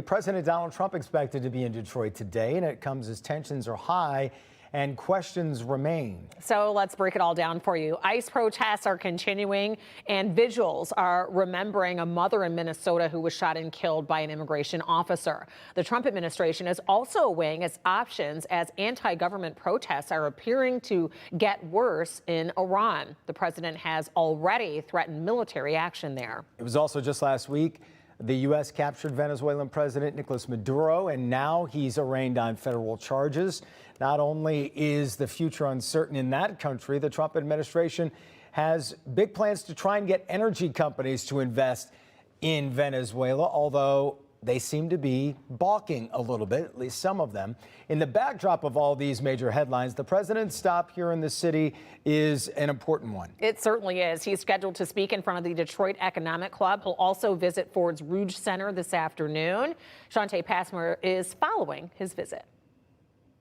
President Donald Trump expected to be in Detroit today, and it comes as tensions are high and questions remain. So let's break it all down for you. ICE protests are continuing, and visuals are remembering a mother in Minnesota who was shot and killed by an immigration officer. The Trump administration is also weighing its options as anti-government protests are appearing to get worse in Iran. The president has already threatened military action there. It was also just last week the U.S. captured Venezuelan President Nicolas Maduro, and now he's arraigned on federal charges. Not only is the future uncertain in that country, the Trump administration has big plans to try and get energy companies to invest in Venezuela, although they seem to be balking a little bit, at least some of them. In the backdrop of all these major headlines, the president's stop here in the city is an important one. It certainly is. He's scheduled to speak in front of the Detroit Economic Club. He'll also visit Ford's Rouge Center this afternoon. Shante Passmore is following his visit.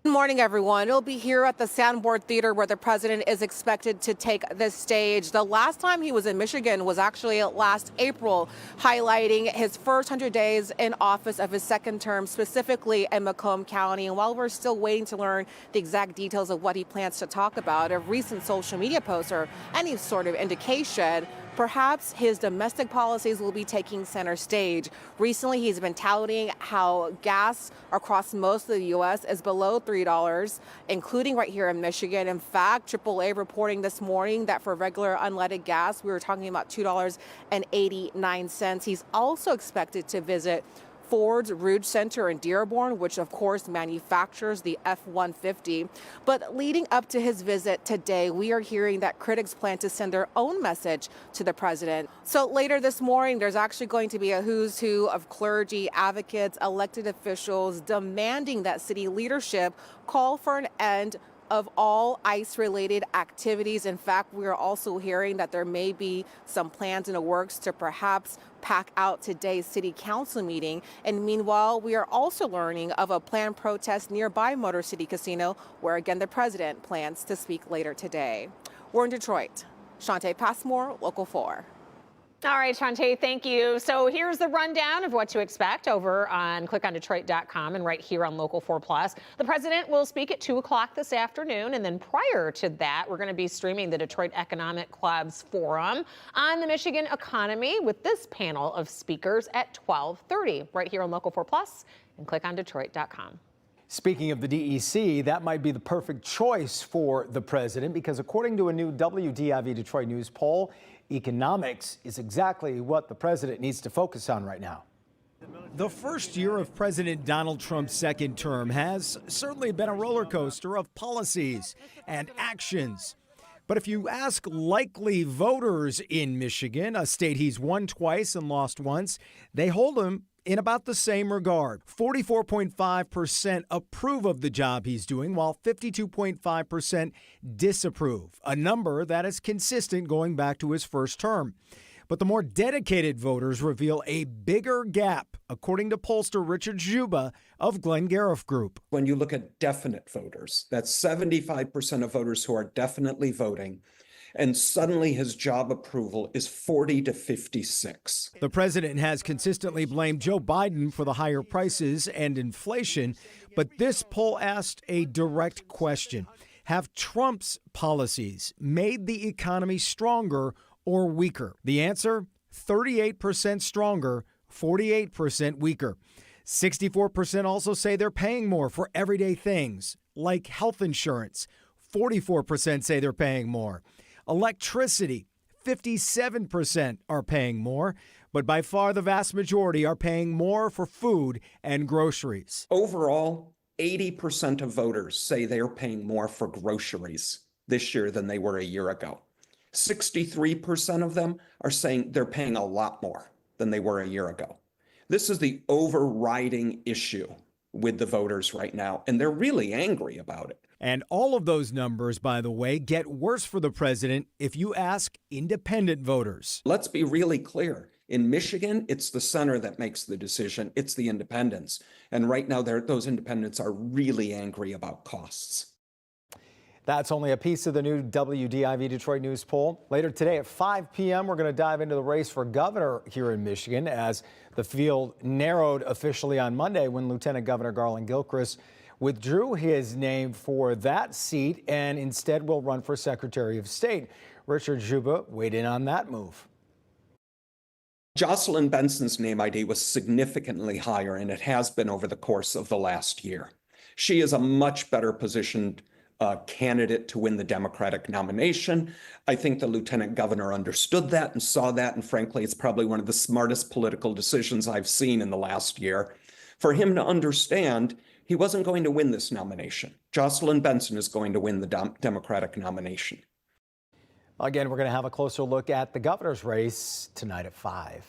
Good morning, everyone. It'll be here at the Sanborn Theater where the president is expected to take the stage. The last time he was in Michigan was actually last April, highlighting his first 100 days in office of his second term, specifically in Macomb County. And while we're still waiting to learn the exact details of what he plans to talk about, a recent social media post or any sort of indication, perhaps his domestic policies will be taking center stage. Recently, he's been touting how gas across most of the U.S. is below $3, including right here in Michigan. In fact, AAA reporting this morning that for regular unleaded gas, we were talking about $2.89. He's also expected to visit Ford's Rouge Center in Dearborn, which of course manufactures the F-150. But leading up to his visit today, we are hearing that critics plan to send their own message to the president. So later this morning, there's actually going to be a who's who of clergy, advocates, elected officials demanding that city leadership call for an end of all ICE-related activities. In fact, we are also hearing that there may be some plans in the works to perhaps pack out today's city council meeting. And meanwhile, we are also learning of a planned protest nearby Motor City Casino, where again the president plans to speak later today. We're in Detroit. Shante Passmore, Local 4. All right, Shante, thank you. So here's the rundown of what to expect over on clickondetroit.com and right here on Local 4 Plus. The president will speak at 2 o'clock this afternoon, and then prior to that, we're going to be streaming the Detroit Economic Club's forum on the Michigan economy with this panel of speakers at 12:30 right here on Local 4 Plus and clickondetroit.com. Speaking of the DEC, that might be the perfect choice for the president because according to a new WDIV Detroit News poll, economics is exactly what the president needs to focus on right now. The first year of President Donald Trump's second term has certainly been a roller coaster of policies and actions. But if you ask likely voters in Michigan, a state he's won twice and lost once, they hold him in about the same regard. 44.5% approve of the job he's doing, while 52.5% disapprove, a number that is consistent going back to his first term. But the more dedicated voters reveal a bigger gap, according to pollster Richard Juba of Glengarriff Group. When you look at definite voters, that's 75% of voters who are definitely voting. And suddenly his job approval is 40 to 56. The president has consistently blamed Joe Biden for the higher prices and inflation, but this poll asked a direct question. Have Trump's policies made the economy stronger or weaker? The answer, 38% stronger, 48% weaker. 64% also say they're paying more for everyday things like health insurance. 44% say they're paying more. Electricity, 57% are paying more, but by far the vast majority are paying more for food and groceries. Overall, 80% of voters say they're paying more for groceries this year than they were a year ago. 63% of them are saying they're paying a lot more than they were a year ago. This is the overriding issue with the voters right now, and they're really angry about it. And all of those numbers, by the way, get worse for the president if you ask independent voters. Let's be really clear. In Michigan, it's the center that makes the decision. It's the independents. And right now, those independents are really angry about costs. That's only a piece of the new WDIV Detroit News poll. Later today at 5 p.m., we're going to dive into the race for governor here in Michigan as the field narrowed officially on Monday when Lieutenant Governor Garland Gilchrist withdrew his name for that seat and instead will run for Secretary of State. Richard Juba weighed in on that move. Jocelyn Benson's name ID was significantly higher, and it has been over the course of the last year. She is a much better positioned candidate to win the Democratic nomination. I think the lieutenant governor understood that and saw that, and frankly, it's probably one of the smartest political decisions I've seen in the last year. For him to understand he wasn't going to win this nomination. Jocelyn Benson is going to win the Democratic nomination. Again, we're going to have a closer look at the governor's race tonight at 5.